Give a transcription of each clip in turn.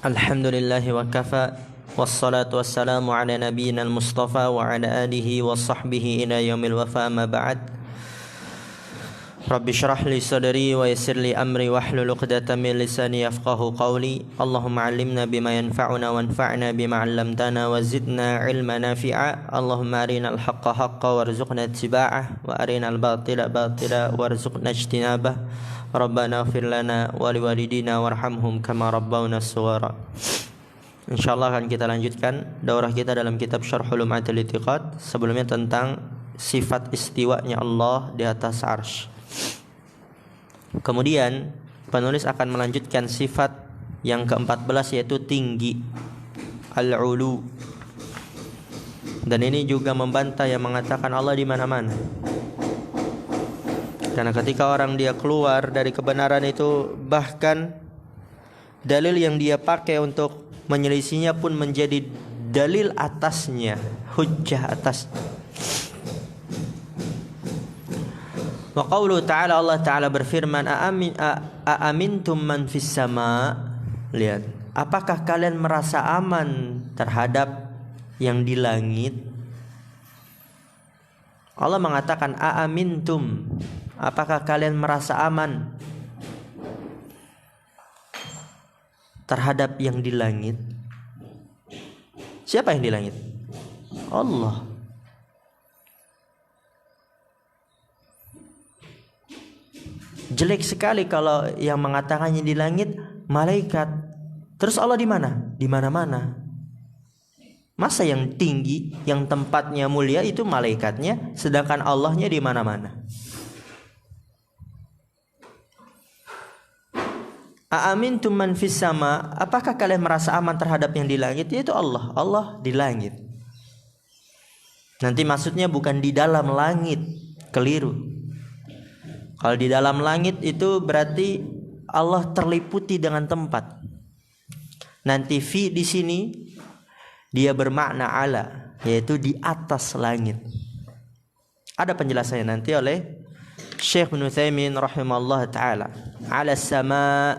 Alhamdulillahi wa kafa. Wassalatu wassalamu ala nabiyyina al-mustafa wa ala alihi wa sahbihi ila yaumil wafa, ma ba'd. Rabbi shrah li sadri wa yassir li amri wahlul 'uqdatam min lisani yafqahu qawli. Allahumma 'allimna bima yanfa'una wanfa'na bima 'allamtana wa zidna 'ilman nafi'a. Allahumma arinal haqqa haqqan warzuqna ittiba'ah wa arinal batila batila warzuqna ijtinabah. Rabbana ighfir lana wa liwalidina warhamhum kama rabbawna shighara. Insyaallah akan kita lanjutkan daurah kita dalam kitab Syarhul Lum'atul I'tiqad. Sebelumnya tentang sifat istiwanya Allah di atas arsy. Kemudian penulis akan melanjutkan sifat yang ke-14, yaitu tinggi, al-ulu. Dan ini juga membantah yang mengatakan Allah di mana-mana. Karena ketika orang dia keluar dari kebenaran itu, bahkan dalil yang dia pakai untuk menyelisihinya pun menjadi dalil atasnya, hujjah atas. Wa qauluhu ta'ala, Allah Ta'ala berfirman, aamintum man fis sama. Lihat, apakah kalian merasa aman terhadap yang di langit? Allah mengatakan aamintum, apakah kalian merasa aman terhadap yang di langit? Siapa yang di langit? Allah. Jelek sekali kalau yang mengatakannya di langit malaikat. Terus Allah di mana? Di mana-mana. Masa yang tinggi, yang tempatnya mulia itu malaikatnya, sedangkan Allahnya di mana-mana? Aamintum man fis sama, apakah kalian merasa aman terhadap yang di langit? Yaitu Allah. Allah di langit. Nanti maksudnya bukan di dalam langit, keliru. Kalau di dalam langit itu berarti Allah terliputi dengan tempat. Nanti fi di sini dia bermakna ala, yaitu di atas langit. Ada penjelasannya nanti oleh Syekh Ibnu Utsaimin rahimahullah taala. Ala sama,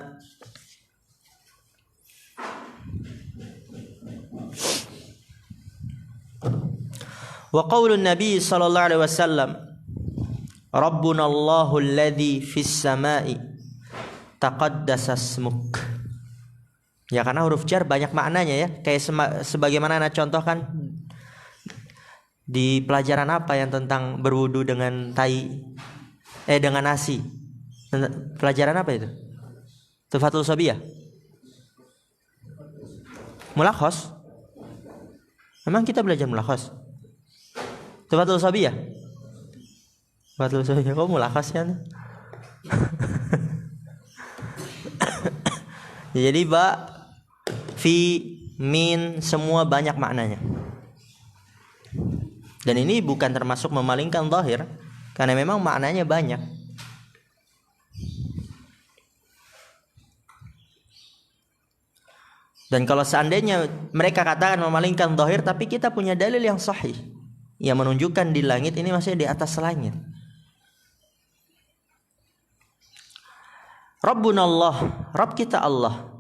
wa qaulun Nabi sallallahu alaihi wasallam, Rabbuna Allahu alladzi fis samai taqaddasa ismuk. Ya, karena huruf jar banyak maknanya ya. Kayak sebagaimana Anda contohkan di pelajaran apa yang tentang berwudu dengan dengan nasi. Pelajaran apa itu? Tufatul Sabiyah. Mulakhas. Memang kita belajar mulakhas. Tufatul Sabiyah. Tufatul Sabiyah kok mulakhasnya? Jadi ba, fi, min, semua banyak maknanya. Dan ini bukan termasuk memalingkan zahir, karena memang maknanya banyak. Dan kalau seandainya mereka katakan memalingkan zahir, tapi kita punya dalil yang sahih yang menunjukkan di langit ini maksudnya di atas langit. Rabbuna Allah, Rabb kita Allah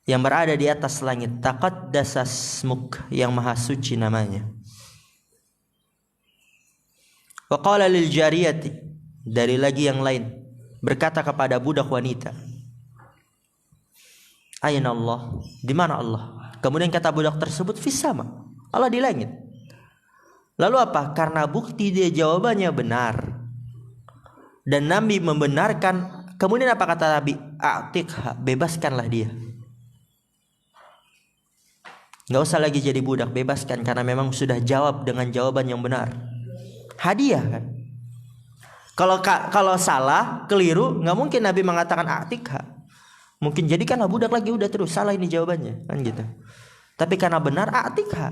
yang berada di atas langit, taqaddasa ismuk, yang maha suci namanya. Wa qala lil jariyati, dari lagi yang lain berkata kepada budak wanita, Aina Allah, di mana Allah? Kemudian kata budak tersebut, fis sama, Allah di langit. Lalu apa? Karena bukti dia jawabannya benar dan Nabi membenarkan. Kemudian apa kata Nabi? A'tiqha, bebaskanlah dia. Gak usah lagi jadi budak, bebaskan, karena memang sudah jawab dengan jawaban yang benar. Hadiah kan? Kalau salah, keliru, nggak mungkin Nabi mengatakan a'tiqha. Mungkin jadikanlah budak lagi, udah terus salah ini jawabannya, kan gitu. Tapi karena benar, a'tiqha,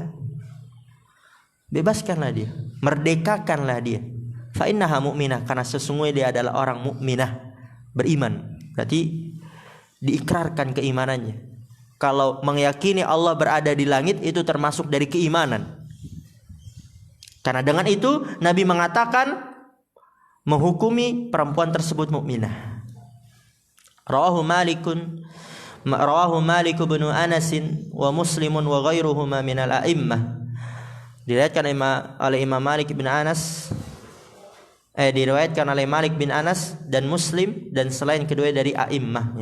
bebaskanlah dia, merdekakanlah dia. Fa innaha mu'minah, karena sesungguhnya dia adalah orang mukminah, beriman. Berarti diikrarkan keimanannya. Kalau meyakini Allah berada di langit itu termasuk dari keimanan. Karena dengan itu Nabi mengatakan menghukumi perempuan tersebut mukminah. Rawahu Malikun, Rawahu Malik bin Anas wa Muslim wa ghairuhuma min al-a'immah. Diriwayatkan oleh Imam Malik bin Anas, diriwayatkan oleh Malik bin Anas dan Muslim dan selain kedua dari a'immah.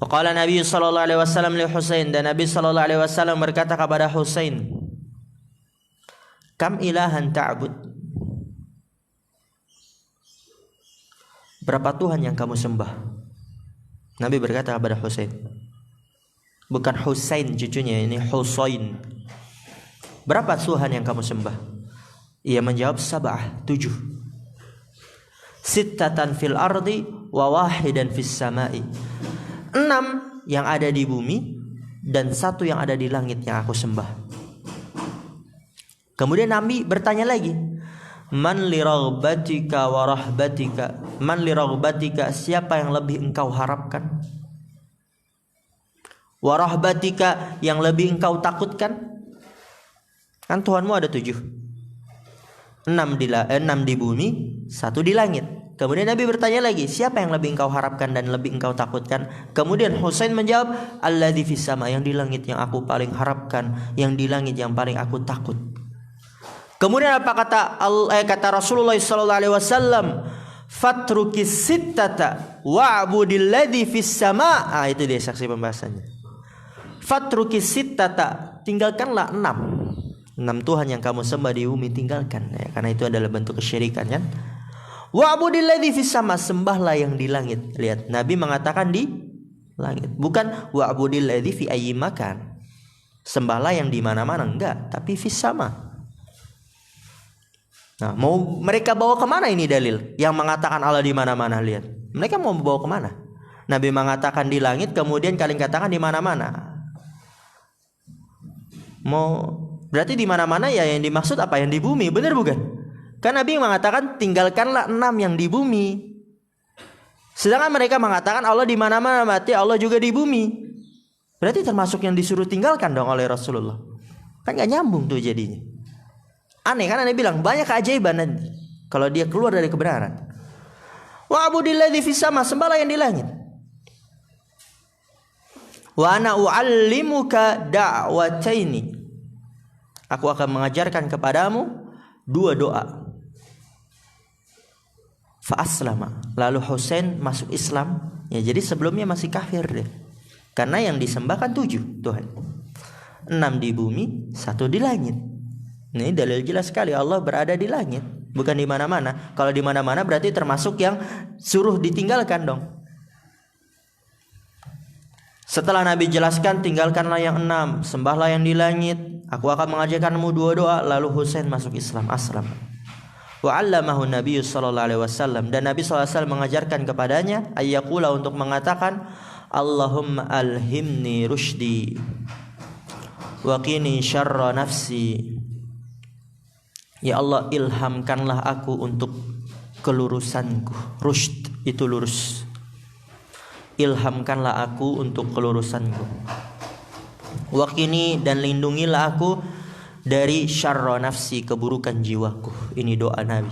Qala Nabi sallallahu alaihi wasallam li Husain, dan Nabi sallallahu alaihi wasallam berkata kepada Husain, "Kam ilahan ta'bud?" Berapa Tuhan yang kamu sembah? Nabi berkata kepada Husain. Bukan Husain cucunya, ini Husain. Berapa Tuhan yang kamu sembah? Ia menjawab 7. Sittatan fil ardi wa wahidan fis samai. 6 yang ada di bumi dan 1 yang ada di langit yang aku sembah. Kemudian Nabi bertanya lagi, man li raghbatika wa rahbatika. Man li raghbatika, siapa yang lebih engkau harapkan? Wa rahbatika, yang lebih engkau takutkan. Kan Tuhanmu ada 7. 6 di bumi, 1 di langit. Kemudian Nabi bertanya lagi, siapa yang lebih engkau harapkan dan lebih engkau takutkan? Kemudian Husain menjawab, alladzi fis sama, yang di langit yang aku paling harapkan, yang di langit yang paling aku takut. Kemudian apa kata Rasulullah sallallahu alaihi wasallam? Fatrukis sittata wa'budil ladzi fis sama. Itu dia saksi pembahasannya. Fatrukis sittata, tinggalkanlah 6 Tuhan yang kamu sembah di bumi, tinggalkan ya, karena itu adalah bentuk kesyirikan kan. Wa'budil ladzi fis sama, sembahlah yang di langit. Lihat, Nabi mengatakan di langit, bukan wa'budil ladzi fi ayyi makan. Sembahlah yang di mana-mana, enggak, tapi fis sama. Nah, mau mereka bawa kemana ini dalil yang mengatakan Allah di mana-mana? Lihat, mereka mau bawa kemana? Nabi mengatakan di langit, kemudian kalian katakan di mana-mana. Berarti di mana-mana ya yang dimaksud apa? Yang di bumi, benar bukan? Kan Nabi mengatakan tinggalkanlah 6 yang di bumi. Sedangkan mereka mengatakan Allah di mana-mana, berarti Allah juga di bumi. Berarti termasuk yang disuruh tinggalkan dong oleh Rasulullah. Kan gak nyambung tuh jadinya. Aneh kan, Nabi bilang banyak keajaiban nanti kalau dia keluar dari kebenaran. Wa'budil ladzi fis sama, sembahlah yang di langit. Wa ana u'allimuka da'wataini. Aku akan mengajarkan kepadamu 2 doa. Fa'aslama, lalu Husain masuk Islam. Ya, jadi sebelumnya masih kafir deh. Karena yang disembah kan 7 Tuhan. 6 di bumi, 1 di langit. Ini dalil jelas sekali Allah berada di langit, bukan di mana-mana. Kalau di mana-mana berarti termasuk yang suruh ditinggalkan dong. Setelah Nabi jelaskan tinggalkanlah yang 6, sembahlah yang di langit, aku akan mengajarkanmu 2 doa. Lalu Husain masuk Islam, aslam. Wa 'allamahu Nabi sallallahu alaihi wasallam, dan Nabi sallallahu alaihi wasallam mengajarkan kepadanya ayyaqula, untuk mengatakan Allahumma alhimni rusydi wa qini syarra nafsi. Ya Allah, ilhamkanlah aku untuk kelurusanku. Rusyd itu lurus. Ilhamkanlah aku untuk kelurusanku. Wa qini, dan lindungilah aku dari syarra nafsi, keburukan jiwaku. Ini doa Nabi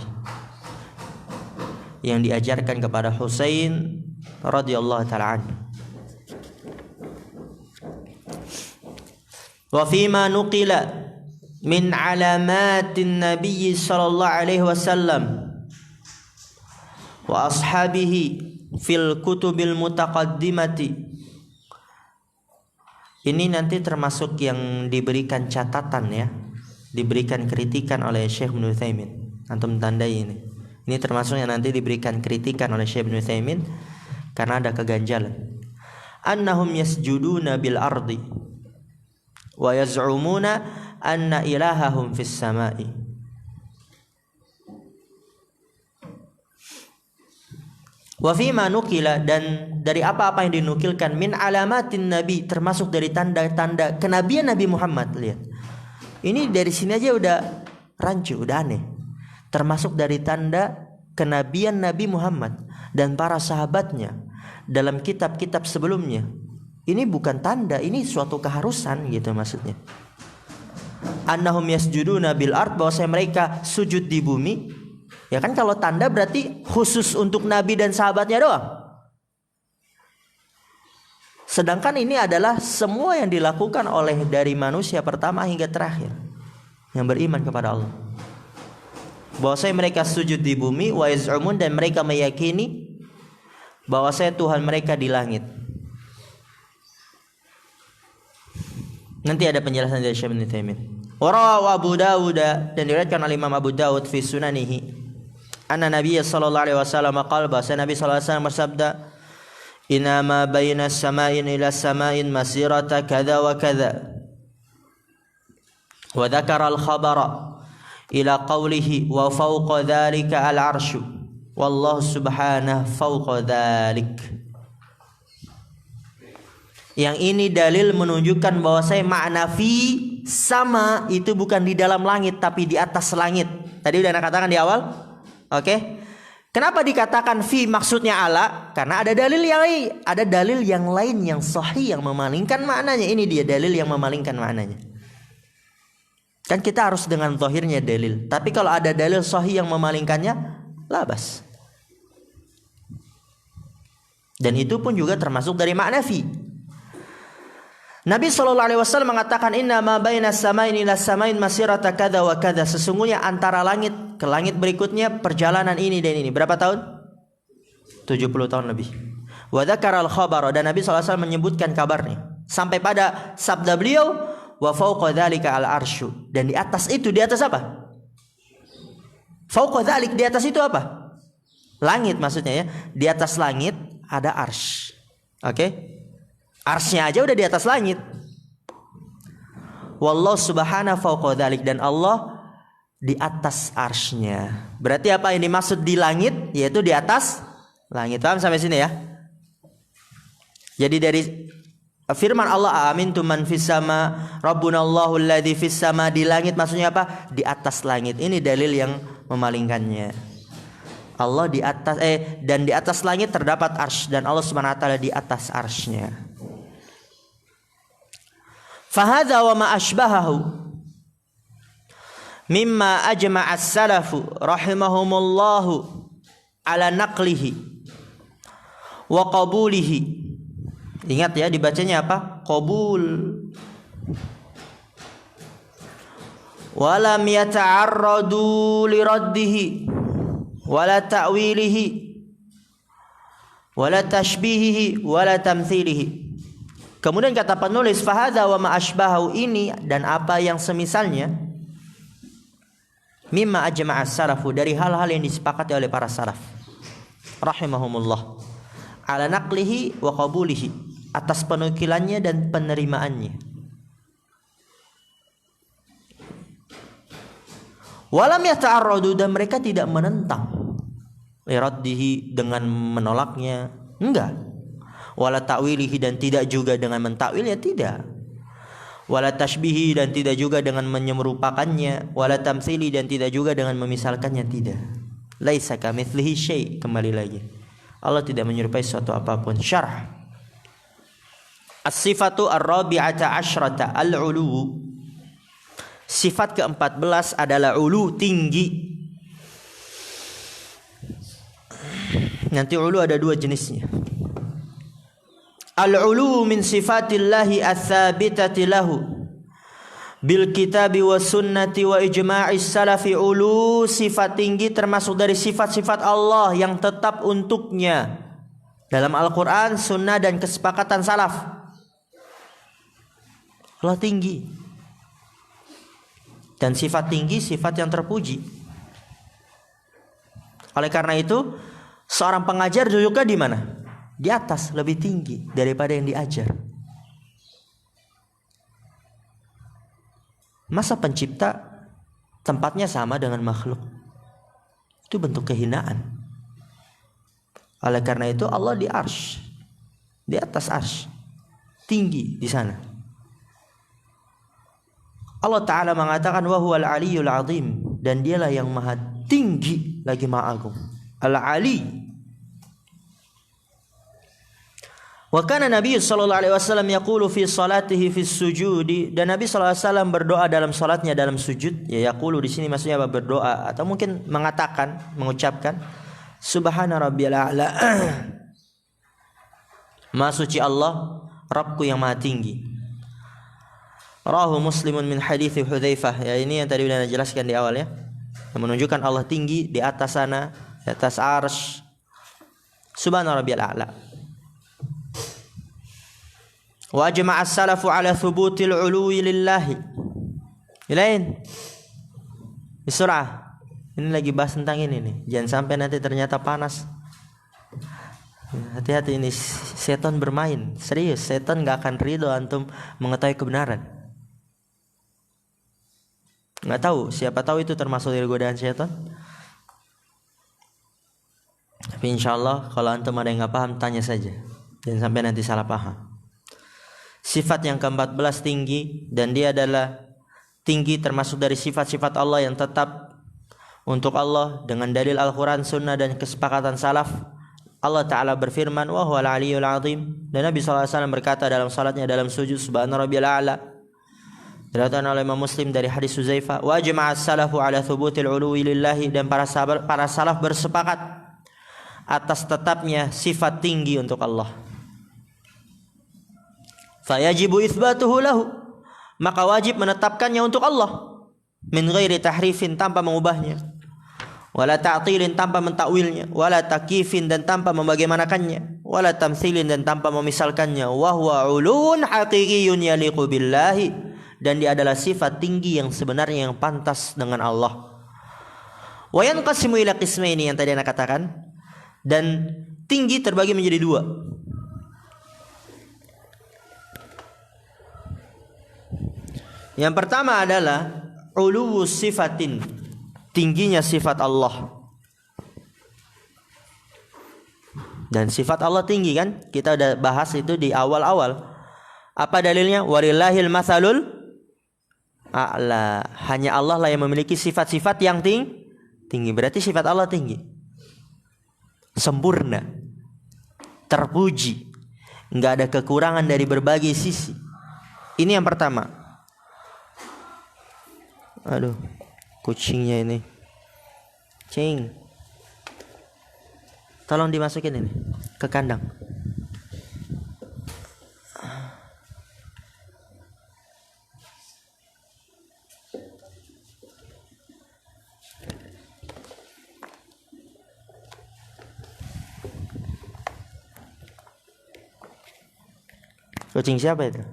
yang diajarkan kepada Husain radhiyallahu taala anhu. Wa fima nuqila min alamatin Nabi sallallahu alaihi wasallam wa ashabihi fil kutubil mutaqaddimati. Ini nanti termasuk yang diberikan catatan ya, diberikan kritikan oleh Syekh Ibnu Utsaimin. Antum tandai ini. Ini termasuk yang nanti diberikan kritikan oleh Syekh Ibnu Utsaimin karena ada keganjalan. Annahum yasjuduna bil ardi wa yaz'umuna anna ilahahum fis samai. Wa fima nukila, dan dari apa-apa yang dinukilkan min alamatin Nabi, termasuk dari tanda-tanda kenabian Nabi Muhammad. Lihat, ini dari sini aja udah rancu, udah aneh. Termasuk dari tanda kenabian Nabi Muhammad dan para sahabatnya dalam kitab-kitab sebelumnya. Ini bukan tanda, ini suatu keharusan gitu maksudnya. Annahum yasjuduna bil ard, bahwasanya mereka sujud di bumi. Ya kan, kalau tanda berarti khusus untuk Nabi dan sahabatnya doang. Sedangkan ini adalah semua yang dilakukan oleh dari manusia pertama hingga terakhir yang beriman kepada Allah. Bahwasanya mereka sujud di bumi, wa yaz'umun, dan mereka meyakini bahwasanya Tuhan mereka di langit. Nanti ada penjelasan dari Syekh Ibnu Taimiyah. Wa rawahu Abu Dawud, dan diriwayatkan oleh Imam Abu Dawud fi sunanihi, anna Nabi sallallahu alaihi wasallam qala, bahwasanya Nabi sallallahu alaihi wasallam bersabda, inna ma baina sama'in ila sama'in masirata kadza wa kadza, wa dzakara al-khabara ila qawlihi wa fawqa dzalika al-'arsyu wallahu subhanahu fawqa dzalik. Yang ini dalil menunjukkan bahwasanya makna fi sama itu bukan di dalam langit tapi di atas langit. Tadi udah Anda katakan di awal. Oke. Kenapa dikatakan fi maksudnya ala? Karena ada dalil yang lain yang sahih yang memalingkan maknanya. Ini dia dalil yang memalingkan maknanya. Kan kita harus dengan zahirnya dalil. Tapi kalau ada dalil sahih yang memalingkannya, labas. Dan itu pun juga termasuk dari makna fi. Nabi SAW mengatakan, inna ma baina samain ila samain masirata kadza wa kadza. Sesungguhnya antara langit ke langit berikutnya perjalanan ini dan ini. Berapa tahun? 70 tahun lebih. Wa dzakara al-khabara, dan Nabi SAW menyebutkan kabarnya sampai pada sabda beliau, wa fawqa dzalika al-arsyu, dan di atas itu, di atas apa? Fawqa dzalik, di atas itu apa? Langit maksudnya ya. Di atas langit ada arsy. Oke? Arsy-nya aja udah di atas langit. Wallahu subhanahu fawqa dzalik, dan Allah di atas arsy-nya. Berarti apa yang dimaksud di langit? Yaitu di atas langit. Paham sampai sini ya? Jadi dari firman Allah, amintum man fis sama rabbunallahu alladzi fis sama, di langit maksudnya apa? Di atas langit. Ini dalil yang memalingkannya. Allah di atas dan di atas langit terdapat arsy, dan Allah Subhanahu wa taala di atas arsy-nya. Fahadha wa ma ashbahahu mimma ajma'a as-salafu rahimahumullahu ala naqlihi wa qabulihi. Ingat ya, dibacanya apa? Qabul. Wa lam yata'arradu li raddihi wa la ta'wilihi wa la tashbihihi wa la tamthilihi. Kemudian kata penulis, fahadha wa ma ashbahu, ini dan apa yang semisalnya, mimma ajma'a as-salafu, dari hal-hal yang disepakati oleh para salaf rahimahumullah, ala naqlihi wa qabulihi, atas penukilannya dan penerimaannya. Walam yata'arradu, dan mereka tidak menentang, liraddihi, dengan menolaknya, enggak. Wala ta'wilihi, dan tidak juga dengan mentakwilnya, tidak. Wala tashbihi, dan tidak juga dengan menyerupakannya. Wala tamtsili, dan tidak juga dengan memisalkannya, tidak. Laisa kamitslihi syai', kembali lagi, Allah tidak menyerupai sesuatu apapun. Syarh. As-sifatu ar-rabi'ata asyrata al-'ulu. Sifat ke-14 adalah ulu, tinggi. Nanti ulu ada dua jenisnya. Al-'ulu min sifatillahi ats-tsabitati lahu bil kitabi was sunnati wa ijma'is salafi. Ulu, sifat tinggi, termasuk dari sifat-sifat Allah yang tetap untuknya dalam Al-Quran, sunnah, dan kesepakatan salaf. Allah tinggi, dan sifat tinggi sifat yang terpuji. Oleh karena itu, seorang pengajar duduknya di mana? Di atas, lebih tinggi daripada yang diajar. Masa pencipta tempatnya sama dengan makhluk? Itu bentuk kehinaan. Oleh karena itu Allah di arsy, di atas arsy, tinggi di sana. Allah Ta'ala mengatakan wa huwal aliyyul azim, dan dialah yang maha tinggi lagi maha agung. Al-Ali. Wa kana Nabi sallallahu alaihi wasallam yaqulu fi salatihi fi sujudi, dan Nabi sallallahu alaihi wasallam berdoa dalam salatnya dalam sujud. Ya, yaqulu di sini maksudnya apa? Berdoa, atau mungkin mengatakan, mengucapkan subhana rabbiyal a'la. Maha suci Allah, Rabbku yang maha tinggi. Rawahu Muslimun min hadits Hudzaifah. Ya, ini yang tadi sudah jelaskan di awal ya. Yang menunjukkan Allah tinggi di atas sana, di atas arsy. Subhana rabbiyal a'la. Wa ajma'a as-salafu ala thubutil 'uluwi lillahi. Ilain. Bisurah. Ini lagi bahas tentang ini nih. Jangan sampai nanti ternyata panas. Hati-hati, ini setan bermain. Serius, setan gak akan ridho antum mengetahui kebenaran. Gak tahu, siapa tahu itu termasuk dari godaan setan. Tapi insyaallah kalau antum ada yang gak paham, tanya saja. Jangan sampai nanti salah paham. Sifat yang ke-14 tinggi, dan dia adalah tinggi termasuk dari sifat-sifat Allah yang tetap untuk Allah dengan dalil Al-Quran, Sunnah dan kesepakatan salaf. Allah Ta'ala berfirman, wa huwal aliyyul azim. Dan Nabi SAW berkata dalam salatnya dalam sujud, subhana rabbiyal a'la. Diriwayatkan oleh Imam Muslim dari hadis Hudzaifah, wa ajma'a as-salafu ala thubutil 'uluwi lillahi. Dan para salaf bersepakat atas tetapnya sifat tinggi untuk Allah. Fayajibu itsbatuhu lahu, maka wajib menetapkannya untuk Allah, min ghairi tahrifin, tanpa mengubahnya, wala ta'tilin, tanpa mentakwilnya, wala takifin, dan tanpa membagaimanakannya, wala tamtsilin, dan tanpa memisalkannya. Wa huwa 'uluun haqiqiyyun yaliqu billahi, dan dia adalah sifat tinggi yang sebenarnya yang pantas dengan Allah. Wa yanqasimu ila qismaini, yang tadi Anda katakan, dan tinggi terbagi menjadi dua. Yang pertama adalah uluwus sifatin, tingginya sifat Allah. Dan sifat Allah tinggi kan? Kita udah bahas itu di awal-awal. Apa dalilnya? Walillahil matsalul a'la. Hanya Allah lah yang memiliki sifat-sifat yang tinggi. Berarti sifat Allah tinggi, sempurna, terpuji, nggak ada kekurangan dari berbagai sisi. Ini yang pertama. Aduh, kucingnya ini. Cing, tolong dimasukin ini ke kandang. Kucing siapa itu?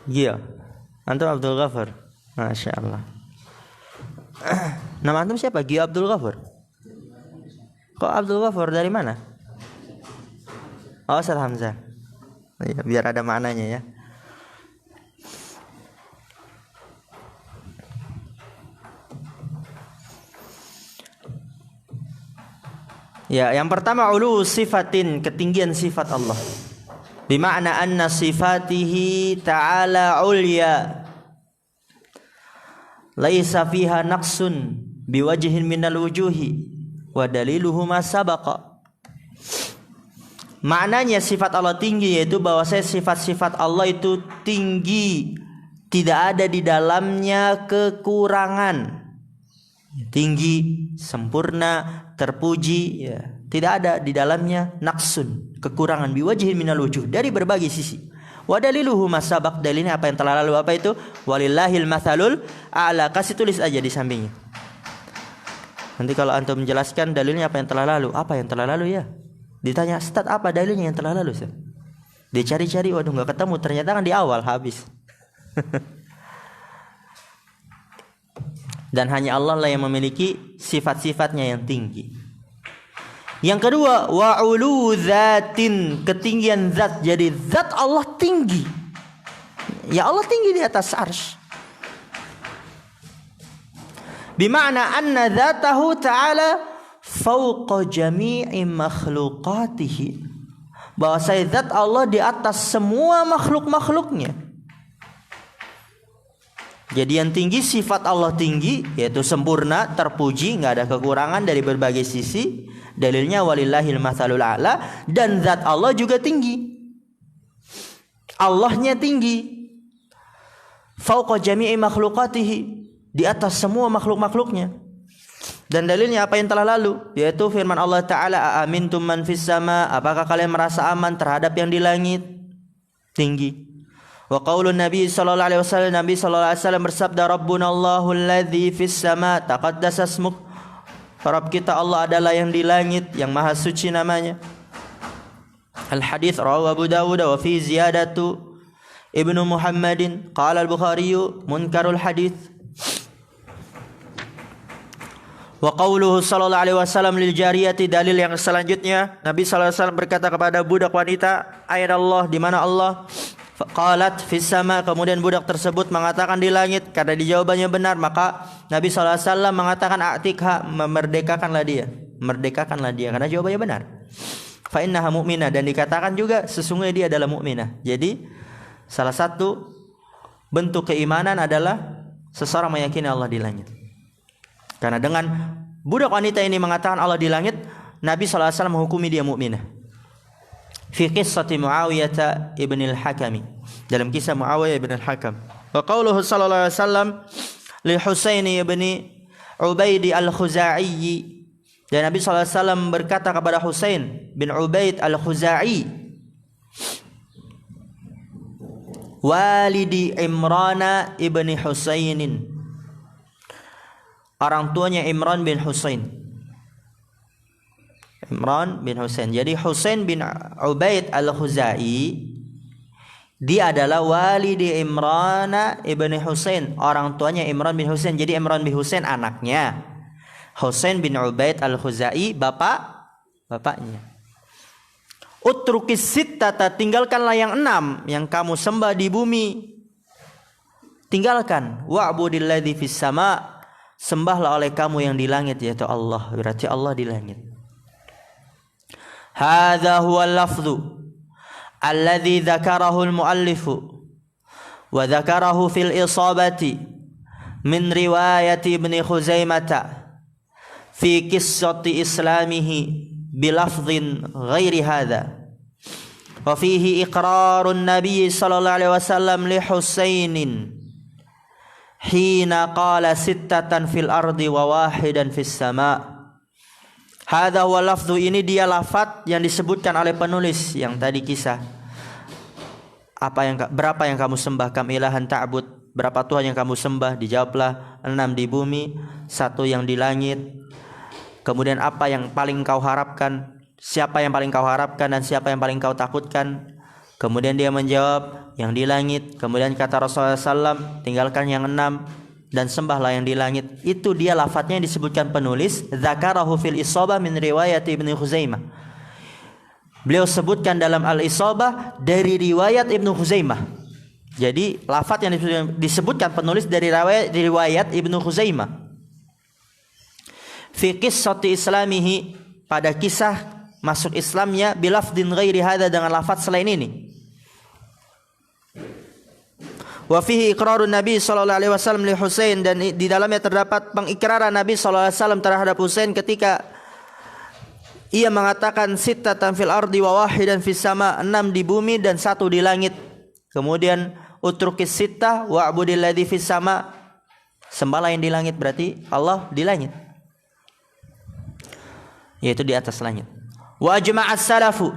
Iya. Antum Abdul Ghafar. Masya Allah. Nama antum siapa? Gio Abdul Ghafar. Kok Abdul Ghafar dari mana? Oh, Ustaz Hamzah. Ya, biar ada maknanya ya. Ya, yang pertama ulu sifatin, ketinggian sifat Allah. Bima'na anna sifatihi ta'ala ulya, laisa fiha naqsun biwajhin minal wujuhi, wa daliluhu ma sabaqa. Maknanya sifat Allah tinggi, yaitu bahwa sifat-sifat Allah itu tinggi, tidak ada di dalamnya kekurangan. Tinggi, sempurna, terpuji, ya. Tidak ada di dalamnya naqsun, kekurangan, biwajhin minal wujuh, dari berbagai sisi. Wa daliluhu masabaq, dalilnya apa yang telah lalu. Apa itu? Walillahil matsalul a'la. Kasih tulis aja di sampingnya. Nanti kalau antum menjelaskan dalilnya apa yang telah lalu, apa yang telah lalu ya? Ditanya, Ustaz, apa dalilnya yang telah lalu? Dicari-cari, waduh enggak ketemu, ternyata kan di awal habis. Dan hanya Allah lah yang memiliki sifat-sifatnya yang tinggi. Yang kedua, wa'ulu dzatin, ketinggian zat. Jadi zat Allah tinggi. Ya Allah tinggi di atas arsy. Bima'na anna dzatahu ta'ala fauqa jami'i makhluqatihi. Bahwa zat Allah di atas semua makhluk-makhluknya. Jadi yang tinggi, sifat Allah tinggi, yaitu sempurna, terpuji, nggak ada kekurangan dari berbagai sisi. Dalilnya walillahil matsalul a'la. Dan zat Allah juga tinggi, Allahnya tinggi, fauqa jami'i makhluqatihi, di atas semua makhluk-makhluknya. Dan dalilnya apa yang telah lalu, yaitu firman Allah Ta'ala, "Aamintum man fis sama?" Apakah kalian merasa aman terhadap yang di langit tinggi? Wa qaulun Nabi sallallahu alaihi wasallam, Nabi sallallahu alaihi wasallam bersabda, "Rabbuna Allahul ladzi fis sama, taqaddasa ismuk." Rabb kita Allah adalah yang di langit, yang maha suci namanya. Al-hadits rawahu Abu Dawud wa fi ziyadatu Ibnu Muhammadin qala al-Bukhari munkarul hadits. Wa qauluhu sallallahu alaihi wasallam lil jariyati, dalil yang selanjutnya Nabi sallallahu alaihi wasallam berkata kepada budak wanita, "Ayna Allah?" Di mana Allah? Qalat fis sama, kemudian budak tersebut mengatakan di langit. Karena jawabannya benar, maka Nabi sallallahu alaihi wasallam mengatakan, "A'tikha," memerdekakanlah dia. Merdekakanlah dia karena jawabannya benar. Fa innaha mu'minah, dan dikatakan juga sesungguhnya dia adalah mukminah. Jadi salah satu bentuk keimanan adalah seseorang meyakini Allah di langit. Karena dengan budak wanita ini mengatakan Allah di langit, Nabi sallallahu alaihi wasallam menghukumi dia mukminah. Fi qissati Muawiyah ibn al-Hakam, dalam kisah Muawiyah ibn al-Hakam. Wa qauluhu sallallahu alaihi wasallam li Husain ibn Ubaid al-Khuzai, dan Nabi sallallahu alaihi wasallam berkata kepada Husain bin Ubaid al-Khuzai, walidi Imran ibn Husainin, orang tuanya Imran bin Husain. Imran bin Husain. Jadi Husain bin Ubaid al-Khuzai, dia adalah walidi Imran ibn Husain, orang tuanya Imran bin Husain. Jadi Imran bin Husain anaknya, Husain bin Ubaid al-Khuzai bapaknya. Utrukis sittata, tinggalkanlah yang 6 yang kamu sembah di bumi. Tinggalkan. Wa'budilladzi fis sama, sembahlah oleh kamu yang di langit, yaitu Allah. Berarti Allah di langit. Hadza huwa al-lafdhu alladhi dzakarahu al-muallifu wa dzakarahu fil isabati min riwayat Ibnu Khuzaimah fi qissati islamihi bilafdhin ghairi hadza, wa fihi iqrarun nabiy sallallahu alaihi wasallam li Husainin hina qala sittatan fil ardi wa wahidan fis sama'. Hadza huwa lafdhu, ini dia lafaz yang disebutkan oleh penulis yang tadi kisah. Berapa yang kamu sembah? Kam ilahan ta'bud, berapa Tuhan yang kamu sembah? Dijawablah 6 di bumi, 1 yang di langit. Kemudian apa yang paling kau harapkan? Siapa yang paling kau harapkan dan siapa yang paling kau takutkan? Kemudian dia menjawab yang di langit. Kemudian kata Rasulullah SAW, tinggalkan yang 6 dan sembahlah yang di langit. Itu dia lafadznya yang disebutkan penulis, dzakarahu fil isabah min riwayat Ibnu Khuzaimah. Beliau sebutkan dalam al-isabah dari riwayat Ibnu Khuzaimah. Jadi lafadz yang disebutkan penulis dari riwayat Ibnu Khuzaimah. Fi qissati islamihi, pada kisah masuk Islamnya, bilafdin ghairi hadza, dengan lafadz selain ini. Wa fihi iqrarun Nabi sallallahu alaihi wasallam li Husain, dan di dalamnya terdapat pengikraran Nabi sallallahu alaihi wasallam terhadap Husain ketika ia mengatakan sittatan fil ardi wa wahidan fis sama, 6 di bumi dan 1 di langit. Kemudian utrukis sittah wa'budil ladzi fis sama, sembahlah yang di langit, berarti Allah di langit, yaitu di atas langit. Wa ajma'as salafu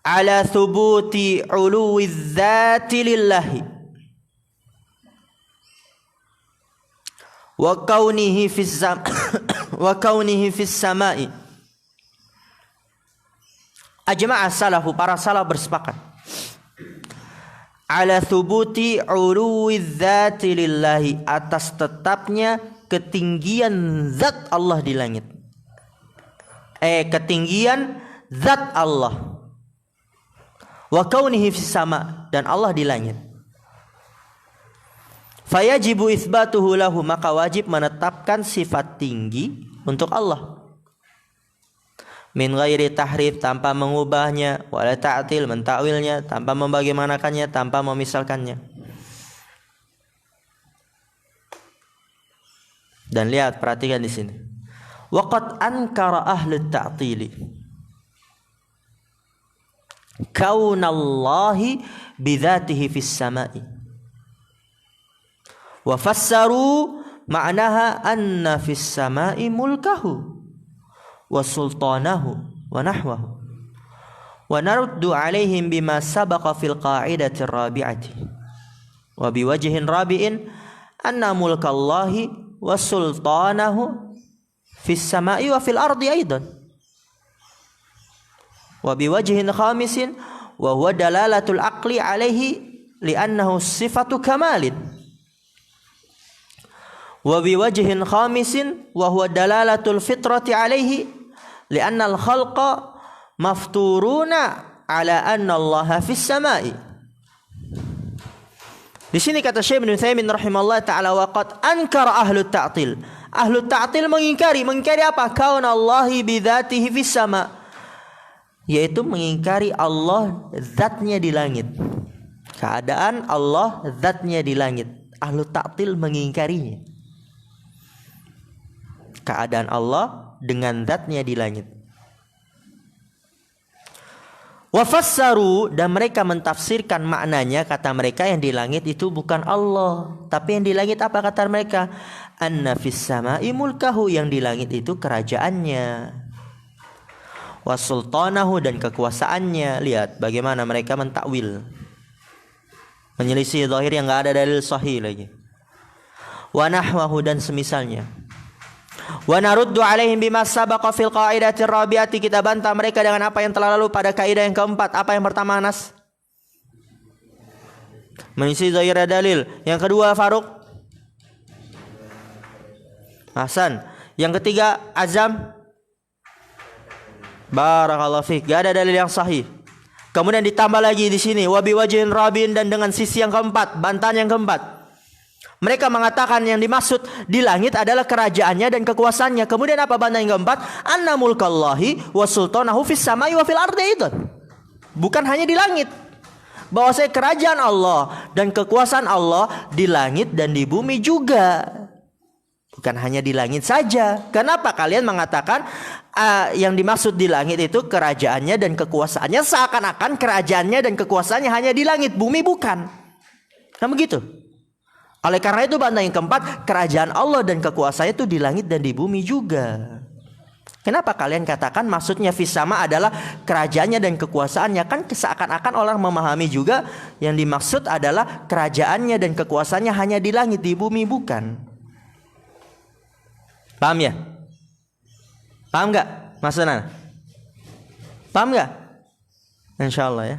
ala thubuti uluwiz dzati lillahi wa kaunihi fis samai. Ajma'a salafu, para salaf bersepakat ala thubuti uluwiz dzati lillahi, atas tetapnya ketinggian zat Allah di langit. Ketinggian zat Allah. Wa kaunihi fis sama, dan Allah di langit. Fayajibu itsbatuhu lahu, maka wajib menetapkan sifat tinggi untuk Allah. Min ghairi tahrif, tanpa mengubahnya, wala ta'til, mentakwilnya, tanpa membagaimanakannya, tanpa memisalkannya. Dan lihat, perhatikan di sini. Waqad ankara ahli ta'tili kaunallahi bidzatihi fis samai wa fassaru ma'naha anna fis sama'i mulkahu wa sultanahu wa nahwahu wa naruddu alaihim bima sabaqa fil qa'idati rabi'ati wa biwajhin rabi'in anna mulkallahi wa sultanahu fis sama'i wa fil ardi aidan wa biwajhin khamisin wa huwa dalalatul aqli alaihi li'annahu sifatu kamalin wa biwajhin khamisin wa huwa dalalatul fitrati alaihi li'anna al-khalqa mafturuna ala anna Allah fis sama'i. Di sini kata Syekh Ibnu Utsaimin rahimahullah taala waqad ankara ahlu ta'til. Ahlu ta'til mengingkari apa? Kaun Allahi bidzatihi fis sama', yaitu mengingkari Allah zatnya di langit. Keadaan Allah zatnya di langit. Ahlu ta'til mengingkarinya. Keadaan Allah dengan zatnya di langit. Wa fassaru, dan mereka mentafsirkan maknanya, kata mereka yang di langit itu bukan Allah, tapi yang di langit apa kata mereka? Anna fis sama'i mulkahu, yang di langit itu kerajaannya. Wa sultanahu, dan kekuasaannya. Lihat bagaimana mereka mentakwil, menyelisih zahir yang enggak ada dalil sahih lagi. Wa nahwahu, dan semisalnya. Wa naruddu alaihim bima sabaqa fil qaidatir rabi'ati, kita bantah mereka dengan apa yang telah lalu pada kaidah yang keempat. Apa yang pertama, Anas? Mengisi zahir dalil. Yang kedua, Faruk? Hasan. Yang ketiga, Azam? Barakallahu fiik. Gak ada dalil yang sahih. Kemudian ditambah lagi di sini wa biwajhin rabin, dan dengan sisi yang keempat, bantahan yang keempat. Mereka mengatakan yang dimaksud di langit adalah kerajaannya dan kekuasaannya. Kemudian apa bantahan yang keempat? Anna mulkallahi wa sultanahu fis samai wa fil ardi itu. Bukan hanya di langit. Bahwasanya kerajaan Allah dan kekuasaan Allah di langit dan di bumi juga. Bukan hanya di langit saja. Kenapa kalian mengatakan yang dimaksud di langit itu kerajaannya dan kekuasaannya, seakan-akan kerajaannya dan kekuasaannya hanya di langit, bumi bukan. Kan begitu? Oleh karena itu bantahan yang keempat, kerajaan Allah dan kekuasaannya itu di langit dan di bumi juga. Kenapa kalian katakan maksudnya fis sama adalah kerajaannya dan kekuasaannya? Kan seakan-akan orang memahami juga yang dimaksud adalah kerajaannya dan kekuasaannya hanya di langit, di bumi bukan. Paham ya? Paham gak maksudnya? Paham gak? Insya Allah ya.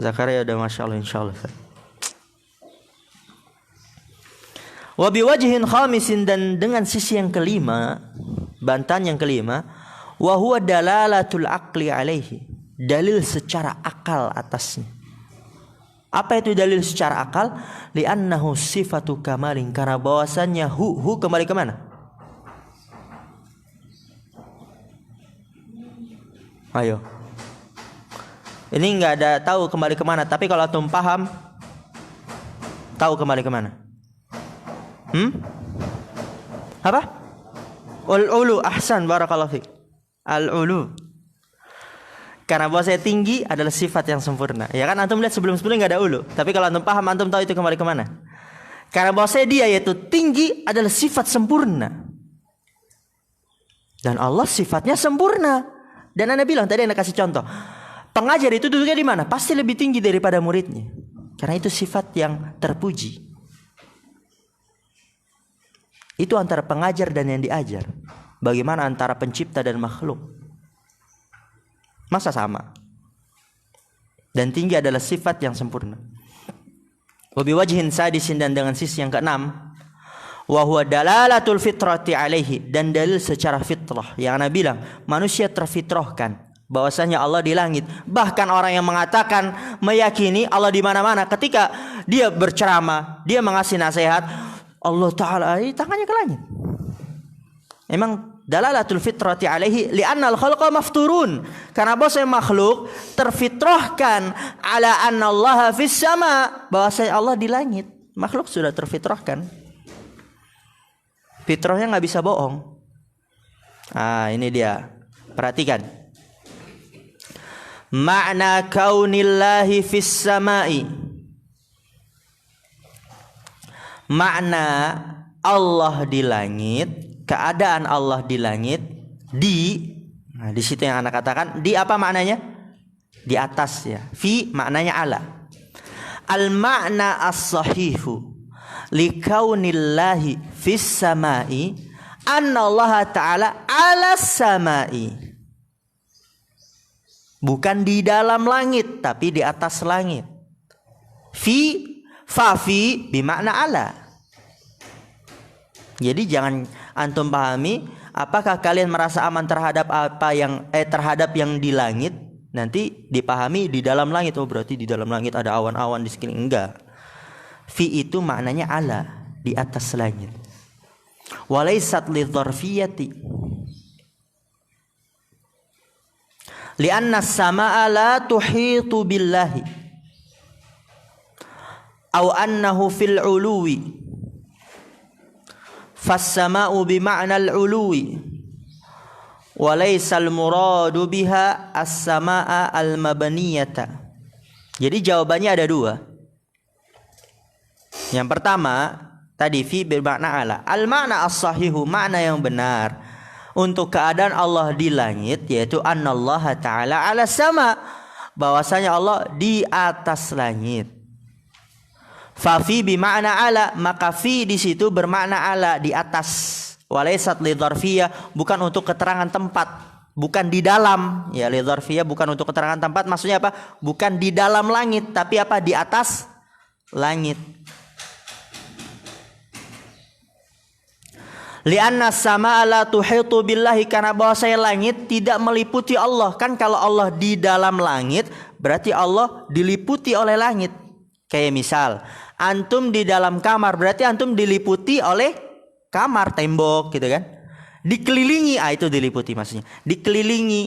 Zakaria udah Masya Allah, insya Allah. Wa biwajhin khamisin, dan dengan sisi yang kelima, bantahan yang kelima, wa huwa dalalatul aqli alaihi, dalil secara akal atasnya. Apa itu dalil secara akal? Li'annahu sifatu kamalin, karena bahwasannya hu kembali ke mana? Ayo. Ini enggak ada tahu kembali ke mana, tapi kalau antum paham, tahu kembali ke mana? Apa? Al-ulu, ahsan, barakallahu fiik. Al-ulu. Karena bahwa saya tinggi adalah sifat yang sempurna. Ya kan antum lihat sebelum-sebelumnya enggak ada ulu. Tapi kalau antum paham, antum tahu itu kembali ke mana? Karena bahwa saya dia yaitu tinggi adalah sifat sempurna. Dan Allah sifatnya sempurna. Dan Anda bilang tadi, Anda kasih contoh. Pengajar itu duduknya di mana? Pasti lebih tinggi daripada muridnya. Karena itu sifat yang terpuji. Itu antara pengajar dan yang diajar. Bagaimana antara pencipta dan makhluk? Masa sama? Dan tinggi adalah sifat yang sempurna. Wa biwajhin sadisin, dan dengan sisi yang keenam, wa huwa dalalatul fitrati alaihi, dan dalil secara fitrah. Yang Anda bilang manusia terfitrahkan bahwasanya Allah di langit. Bahkan orang yang mengatakan meyakini Allah di mana-mana, ketika dia berceramah, dia mengasih nasihat, Allah Ta'ala tangannya ke langit. Emang dalalatul fitrati alaihi li'anna al-khalqa mafturun, karena bahwasanya makhluk terfitrahkan ala anna Allah fis sama, bahwasanya Allah di langit. Makhluk sudah terfitrahkan. Fitrahnya nggak bisa bohong. Ini dia. Perhatikan. Makna kaunillahi fis samai. Makna Allah di langit, keadaan Allah di langit, nah di situ yang anak katakan, di apa maknanya? Di atas ya. Fi maknanya ala. Al makna as-sahihu likaunillahi fis samai anna Allah ta'ala ala samai. Bukan di dalam langit, tapi di atas langit. Fa fi bimakna ala. Jadi jangan antum pahami, apakah kalian merasa aman terhadap terhadap yang di langit? Nanti dipahami di dalam langit. Oh berarti di dalam langit ada awan-awan di sekeliling. Enggak. Fi itu maknanya ala, di atas langit. Walaysat lidzarfiyati. Lianna as-samaa la tuhitu billahi. Aw annahu fil uluwi. Fas-samaa'u bima'na al-uluwi. Walaysal muradu biha as-samaa'a al-mabaniyata. Jadi jawabannya ada dua. Yang pertama tadi fi bermakna ala. Al-makna as-sahihu, makna yang benar untuk keadaan Allah di langit, yaitu annallaha ta'ala ala sama, bahwasanya Allah di atas langit. Fa fi bermakna ala, maka fi di situ bermakna ala, di atas. Walaysat lidzarfiyah, bukan untuk keterangan tempat, bukan di dalam. Ya, lidzarfiyah bukan untuk keterangan tempat, maksudnya apa? Bukan di dalam langit, tapi apa? Di atas langit. Lianna as-samaa la tuhitu billahi, karena bahwasanya langit tidak meliputi Allah. Kan kalau Allah di dalam langit, berarti Allah diliputi oleh langit. Kayak misal, antum di dalam kamar, berarti antum diliputi oleh kamar, tembok gitu kan. Dikelilingi, itu diliputi maksudnya. Dikelilingi.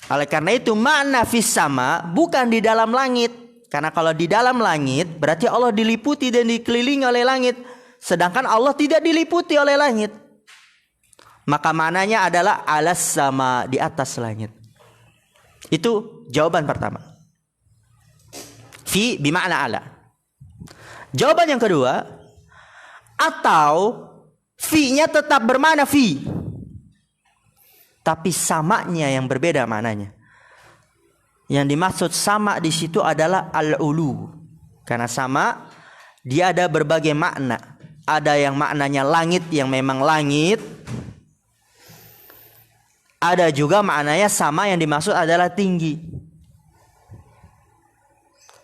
Oleh karena itu makna fis sama bukan di dalam langit. Karena kalau di dalam langit berarti Allah diliputi dan dikelilingi oleh langit. Sedangkan Allah tidak diliputi oleh langit. Maka maknanya adalah alas sama, di atas langit. Itu jawaban pertama. Fi bimakna ala. Jawaban yang kedua, atau fi-nya tetap bermakna fi, tapi samanya yang berbeda maknanya. Yang dimaksud sama di situ adalah al-ulu. Karena sama dia ada berbagai makna. Ada yang maknanya langit, yang memang langit. Ada juga maknanya sama yang dimaksud adalah tinggi.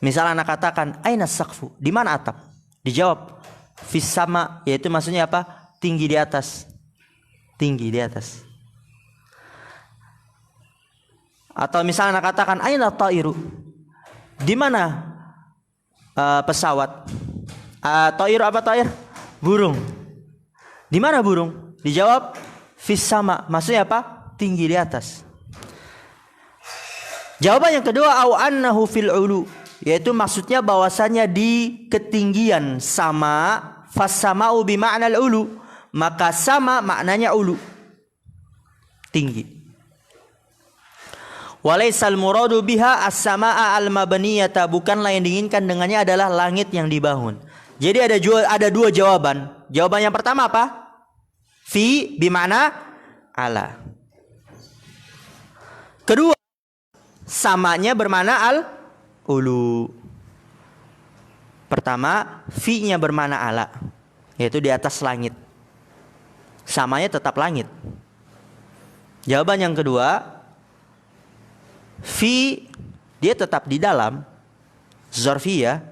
Misal anak katakan, aina saqfu? Di mana atap? Dijawab, fis sama, yaitu maksudnya apa? Tinggi di atas. Tinggi di atas. Atau misalnya anak katakan, aina ta'iru? Di mana pesawat? Ta'iru apa ta'ir? Burung. Di mana burung? Dijawab, fis sama. Maksudnya apa? Tinggi di atas. Jawaban yang kedua, au annahu fil ulu, yaitu maksudnya bahwasanya di ketinggian. Sama, fassama'u bima'na al-ulu, maka sama maknanya ulu, tinggi. Walaysal muradu biha as-samaa'a al-mabaniyata, bukanlah yang diinginkan dengannya adalah langit yang dibangun. Jadi ada dua jawaban. Jawaban yang pertama apa? Fi bima'na ala. Kedua, samanya bermakna al-ulu. Pertama, fi-nya bermakna ala, yaitu di atas langit. Samanya tetap langit. Jawaban yang kedua, fi dia tetap di dalam, zarfiyah,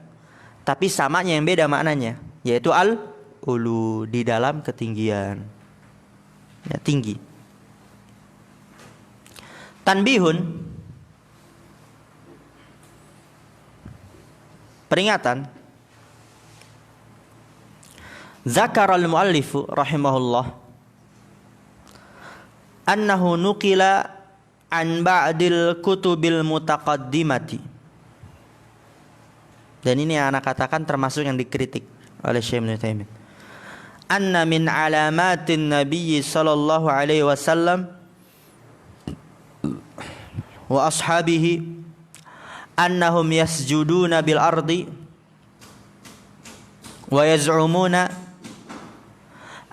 tapi samanya yang beda maknanya, yaitu al-ulu, di dalam ketinggian. Ya, tinggi. Tanbihun, peringatan. Zakar al-muallifu rahimahullah annahu nuqila an ba'dil kutubil mutaqaddimati. Dan ini yang anak katakan termasuk yang dikritik oleh Syekh Ibnu Taimiyah. Anna min alamatin Nabi sallallahu alaihi wasallam wa ashabihi annahum yasjuduna bil ardi wa yaz'umuna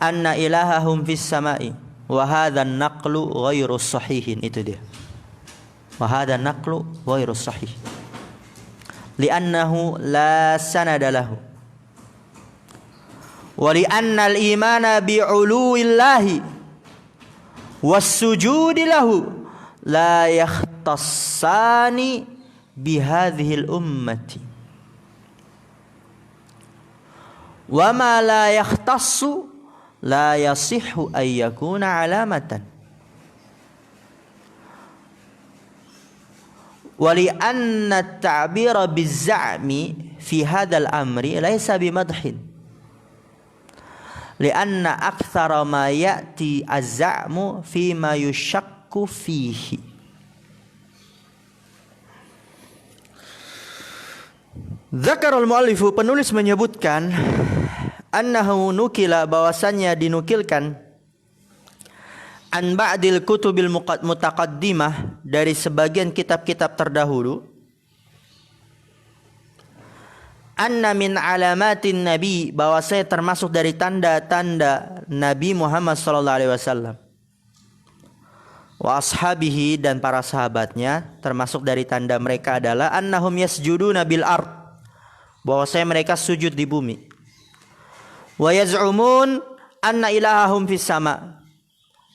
anna ilahahum fis sama'i wa hadha an-naqlu ghairu sahihin. Itu dia. Wa hadha an-naqlu ghairu sahih. Li'annahu la sanada lahu. Wa li'anna al-imana bi'uluwillahi was-sujudi lahu la yakhtassani bihadhihi al-ummati. Wa ma la yakhtassu la yasihhu ay yakuna alamatan. Wa li anna at-ta'bira biz-za'mi fi hadzal amri laysa bimadhin. Li anna aktsara ma ya'ti az-za'mu fi ma yushakku fihi. Dzakarul muallifu, penulis menyebutkan, annahu nukila, bahwasannya dinukilkan, an ba'dil kutubil mutaqaddimah, dari sebagian kitab-kitab terdahulu, anna min alamatin nabi, bahwasanya termasuk dari tanda-tanda Nabi Muhammad sallallahu alaihi wasallam, wa ashabihi, dan para sahabatnya, termasuk dari tanda mereka adalah annahum yasjuduna bil ard, bahwasanya mereka sujud di bumi. Wa yaz'umun anna ilahahum fis sama,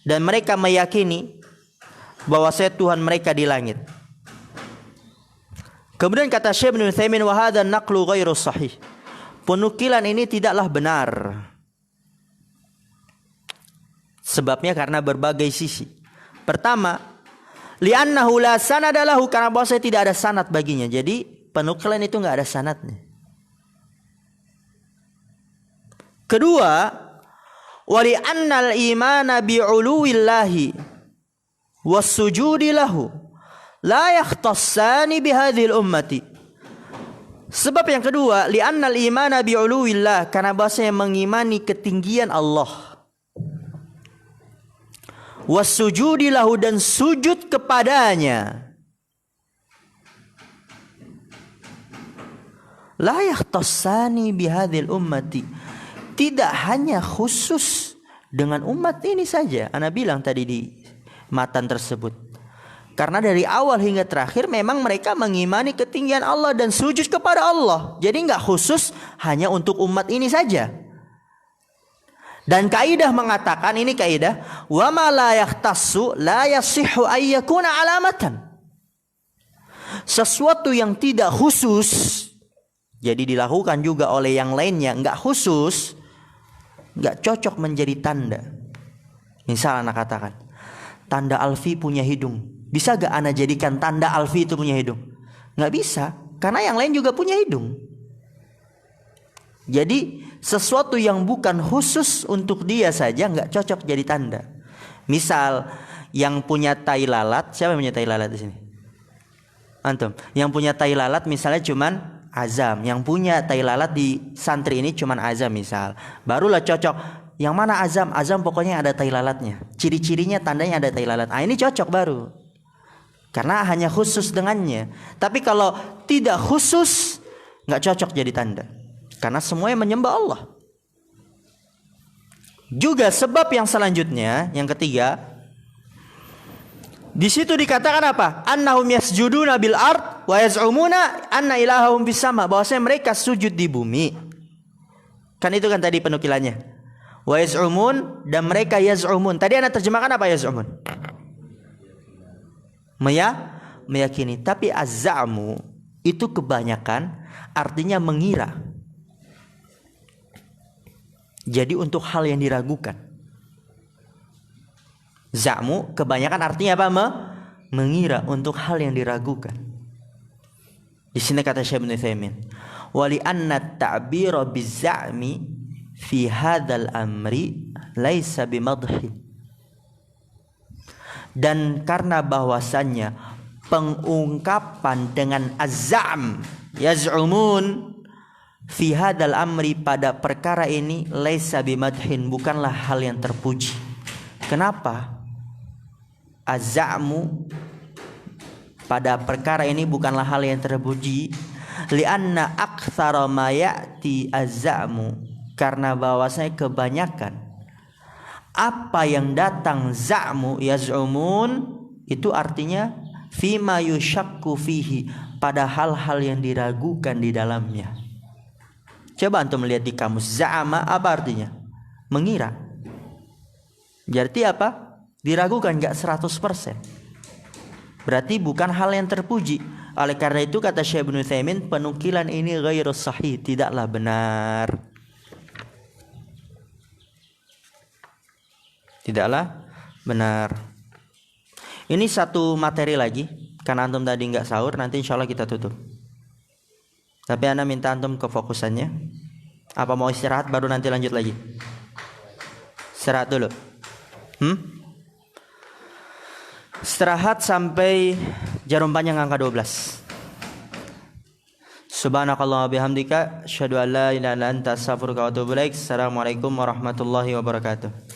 dan mereka meyakini bahwasanya Tuhan mereka di langit. Kemudian kata Syekh Ibnu Utsaimin, wa hadza naqlu ghairu sahih. Penukilan ini tidaklah benar. Sebabnya karena berbagai sisi. Pertama, li'annahu la sanada lahu, karena bahwasanya tidak ada sanad baginya. Jadi penukilan itu enggak ada sanadnya. Kedua, wali annal imana bi'uluwillahi was-sujudi lahu la yakhtassani bihadhil ummati. Sebab yang kedua, li annal imana bi'uluwillah, karena bahasanya mengimani ketinggian Allah, was-sujudi lahu, dan sujud kepadanya, la yakhtassani bihadhil ummati, tidak hanya khusus dengan umat ini saja. Ana bilang tadi di matan tersebut. Karena dari awal hingga terakhir memang mereka mengimani ketinggian Allah dan sujud kepada Allah. Jadi enggak khusus hanya untuk umat ini saja. Dan kaidah mengatakan, ini kaidah, wa ma la yahtassu la yasihhu ay yakuna alamatan. Sesuatu yang tidak khusus, jadi dilakukan juga oleh yang lainnya, enggak khusus, enggak cocok menjadi tanda. Misal anak katakan, tanda Alfi punya hidung. Bisa gak anak jadikan tanda Alfi itu punya hidung? Enggak bisa, karena yang lain juga punya hidung. Jadi sesuatu yang bukan khusus untuk dia saja enggak cocok jadi tanda. Misal yang punya tai lalat, siapa yang punya tai lalat di sini? Antum. Yang punya tai lalat misalnya cuman Azam, yang punya tai lalat di santri ini cuman Azam misal, barulah cocok. Yang mana Azam? Azam pokoknya ada tai lalatnya, ciri-cirinya tandanya ada tai lalat. Ah, ini cocok baru, karena hanya khusus dengannya. Tapi kalau tidak khusus, nggak cocok jadi tanda, karena semuanya menyembah Allah. Juga sebab yang selanjutnya, yang ketiga, di situ dikatakan apa? Annahum yasjuduna bil ard wa yaz'umuna anna ilahahum bis sama, bahwasanya mereka sujud di bumi. Kan itu kan tadi penukilannya. Wa yaz'umun, dan mereka yaz'umun. Tadi ana terjemahkan apa yaz'umun? Meyakini. Tapi az-za'mu itu kebanyakan artinya mengira. Jadi untuk hal yang diragukan. Za'mu kebanyakan artinya apa? Mengira untuk hal yang diragukan. Di sini kata Syekh Ibnu Utsaimin, wa li anna at-ta'bira biz-za'mi fi hadzal amri laisa bimadhi. Dan karena bahwasannya pengungkapan dengan az-za'm, yaz'umun, fi hadzal amri, pada perkara ini, laisa bimadhin, bukanlah hal yang terpuji. Kenapa? Az-za'mu pada perkara ini bukanlah hal yang terpuji. Lianna aktsara ma ya'ti az-za'mu, karena bahwasanya kebanyakan apa yang datang za'mu yaz'umun itu artinya fima yushakku fihi, pada hal-hal yang diragukan di dalamnya. Coba antum melihat di kamus, za'ama apa artinya? Mengira. Berarti apa? Diragukan, enggak 100%. Berarti bukan hal yang terpuji. Oleh karena itu kata Syekh Ibnu Utsaimin, penukilan ini ghairu sahih, tidaklah benar. Tidaklah benar. Ini satu materi lagi, karena antum tadi nggak sahur, nanti insya Allah kita tutup. Tapi ana minta antum kefokusannya. Apa mau istirahat baru nanti lanjut lagi? Istirahat dulu. Istirahat sampai jarum panjang angka 12. Subhanakallah wa bihamdika asyhadu an la ilaha illa anta astaghfiruka wa atubu ilaik. Assalamualaikum warahmatullahi wabarakatuh.